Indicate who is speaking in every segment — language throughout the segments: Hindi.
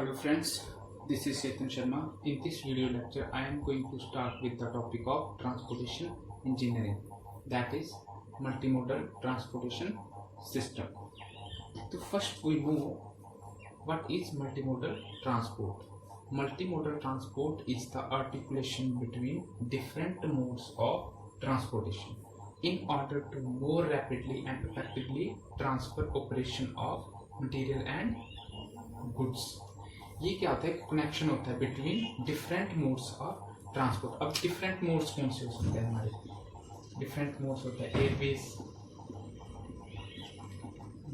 Speaker 1: Hello friends, this is Chetan Sharma. In this video lecture, I am going to start with the topic of transportation engineering, that is multimodal transportation system. So first we know what is multimodal transport. Multimodal transport is the articulation between different modes of transportation in order to more rapidly and effectively transfer operation of material and goods. ये क्या होता है, कनेक्शन होता है between different modes of transport. अब डिफरेंट मोड्स कौन से हो सकते हैं हमारे? डिफरेंट मोड्स होता है एयरवेज,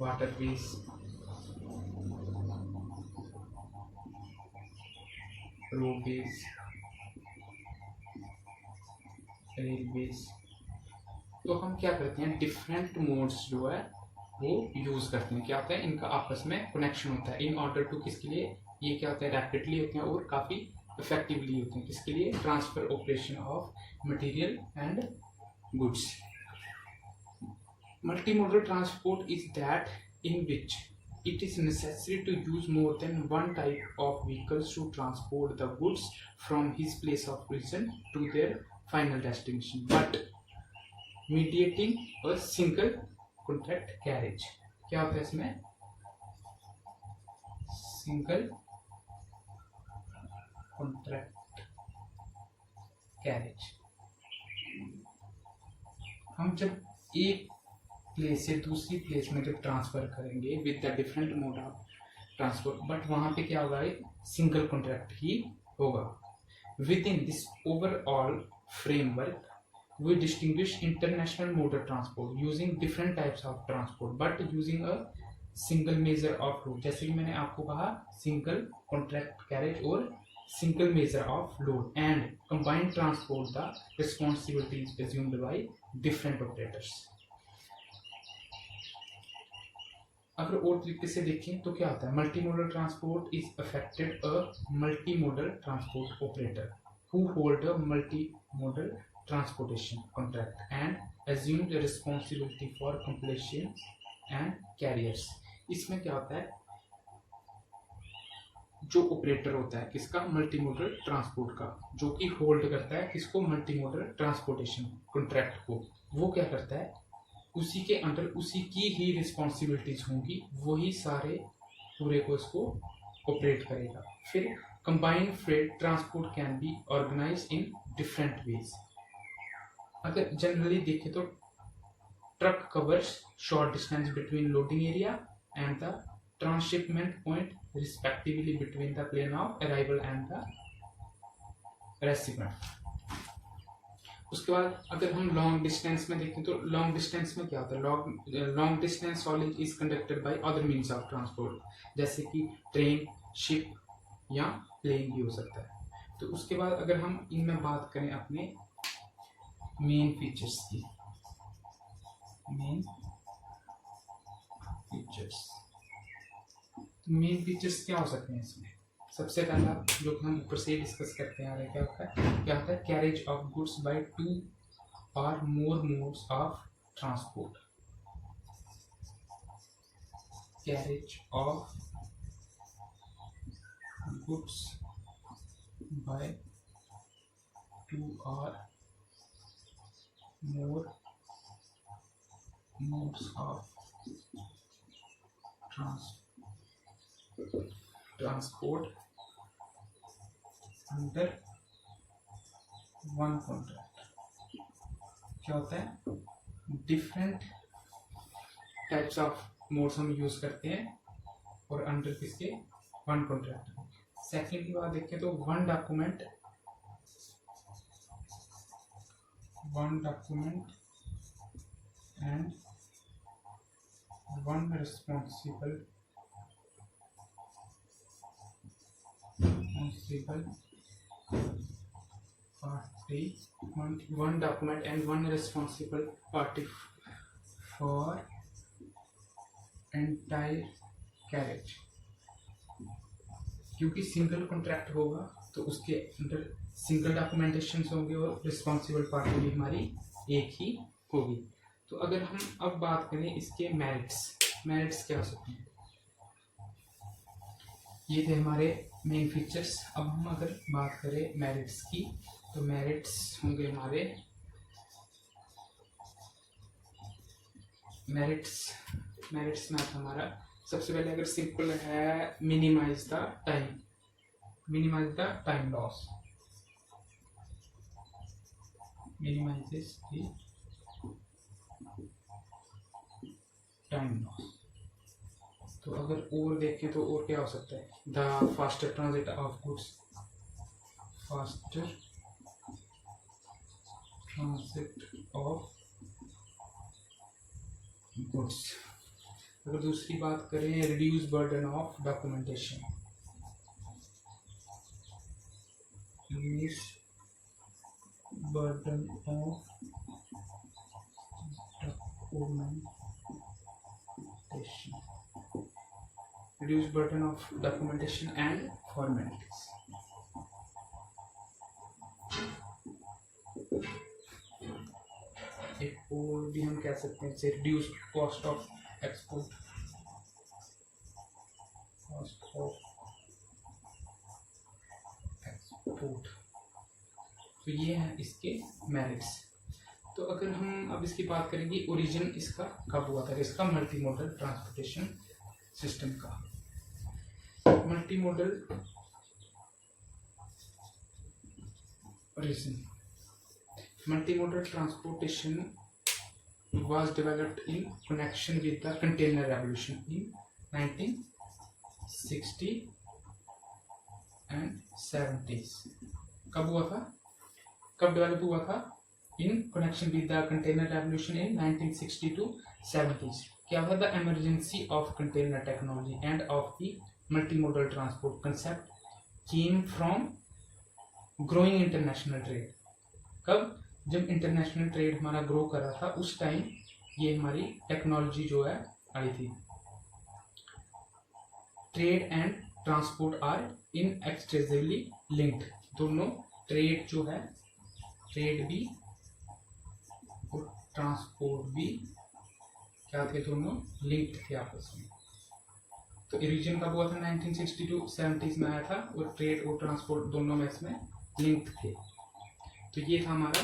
Speaker 1: वाटरवेज, रोडवेज, रेलवेज. तो हम क्या करते हैं, डिफरेंट मोड्स जो है वो यूज करते हैं. क्या होता है, इनका आपस में कनेक्शन होता है इन ऑर्डर टू किसके लिए, ये क्या होता है, रैपिडली होते हैं और काफ़ी इफेक्टिवली होते हैं. किसके लिए? Transfer operation of material and goods. Multimodal transport is that in which it is necessary to use more than one type of vehicles to transport the goods from his place of origin to their final destination, but mediating a single contract carriage. क्या होता है इसमें? Single contract carriage. हम जब एक प्लेस से दूसरी प्लेस में जब ट्रांसफर करेंगे with the different mode of transport, but वहां पे क्या होगा, एक सिंगल कॉन्ट्रैक्ट ही होगा. With in this overall framework we distinguish international motor transport using different types of transport but using a single measure of load. जैसे कि मैंने आपको कहा, सिंगल कॉन्ट्रैक्ट कैरेज और single measure of load and combined transport the responsibility is assumed by different operators. अगर और तरीके से देखें तो क्या होता है, multimodal transport is affected a multimodal transport operator who hold a multimodal transportation contract and assume the responsibility for completion and carriers. इसमें क्या होता है, जो ऑपरेटर होता है किसका, मल्टीमोडल ट्रांसपोर्ट का, जो कि होल्ड करता है किसको, मल्टीमोडल ट्रांसपोर्टेशन कॉन्ट्रैक्ट को, वो क्या करता है, उसी के अंडर उसी की ही रिस्पॉन्सिबिलिटीज होंगी, वही सारे पूरे को इसको ऑपरेट करेगा. फिर combined freight transport can be organize in different ways. अगर जनरली देखें तो truck covers short distance between loading area and the transshipment point respectively between the plane of arrival and the recipient. उसके बाद अगर हम लॉन्ग डिस्टेंस में देखें तो लॉन्ग डिस्टेंस में क्या होता है, long distance हॉलिंग is conducted by other means of transport, जैसे कि ट्रेन, शिप या प्लेन भी हो सकता है. तो उसके बाद अगर हम इनमें बात करें अपने मेन फीचर्स की, मेन फीचर्स क्या हो सकते हैं इसमें? सबसे पहला जो हम ऊपर से डिस्कस करते आ रहे हैं, क्या होता है, carriage of goods by 2 or more modes of transport. Carriage of goods by 2 or more modes of transport under one contract. क्या होता है, डिफरेंट टाइप्स ऑफ मोड्स हम यूज करते हैं और अंडर किसके, वन कॉन्ट्रैक्ट. सेकेंड की बात देखें तो one document and one responsible party, one document and one responsible party for entire carriage. क्योंकि सिंगल कॉन्ट्रैक्ट होगा तो उसके अंदर सिंगल डॉक्यूमेंटेशन होंगे और रिस्पॉन्सिबल पार्टी भी हमारी एक ही होगी. तो अगर हम अब बात करें इसके मेरिट्स क्या हो सकते हैं, ये थे हमारे मेन फीचर्स। अब हम अगर बात करें मेरिट्स की, तो मेरिट्स होंगे हमारे मेरिट्स में आता हमारा सबसे पहले, अगर सिंपल है, minimise the time loss, minimizes the time loss. तो अगर और देखें तो और क्या हो सकता है, the faster transit of goods, faster transit of goods. अगर दूसरी बात करें, reduce burden of documentation, reduce burden of documentation, reduce burden of documentation and formalities। एक और भी हम कह सकते हैं, जैसे रिड्यूस कॉस्ट ऑफ एक्सपोर्ट, तो ये है इसके मेरिट्स। तो अगर हम अब इसकी बात करेंगे, ओरिजिन इसका कब हुआ था, इसका मल्टी मॉडल ट्रांसपोर्टेशन सिस्टम का। Multi modal origin, multi modal transportation was developed in connection with the container revolution in 1960 and 70s। कब हुआ था, कब डेवलप हुआ था? In connection with the container revolution in 1960 to 70s। क्या था? The emergency of container technology end of the multi modal transport concept came from growing international trade. कब? जब इंटरनेशनल ट्रेड हमारा ग्रो कर रहा था, उस टाइम ये हमारी टेक्नोलॉजी जो है आई थी। Trade and transport are inextricably linked. दोनों, ट्रेड जो है, ट्रेड भी और ट्रांसपोर्ट भी क्या थे, दोनों लिंक्ड थे आपस में। तो ओरिजिन कब हुआ था? 1960 to 70s में आया था, और ट्रेड और ट्रांसपोर्ट दोनों में इसमें लिंक्ड थे। तो ये था हमारा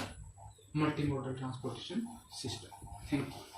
Speaker 1: multi modal transportation system. Thank you.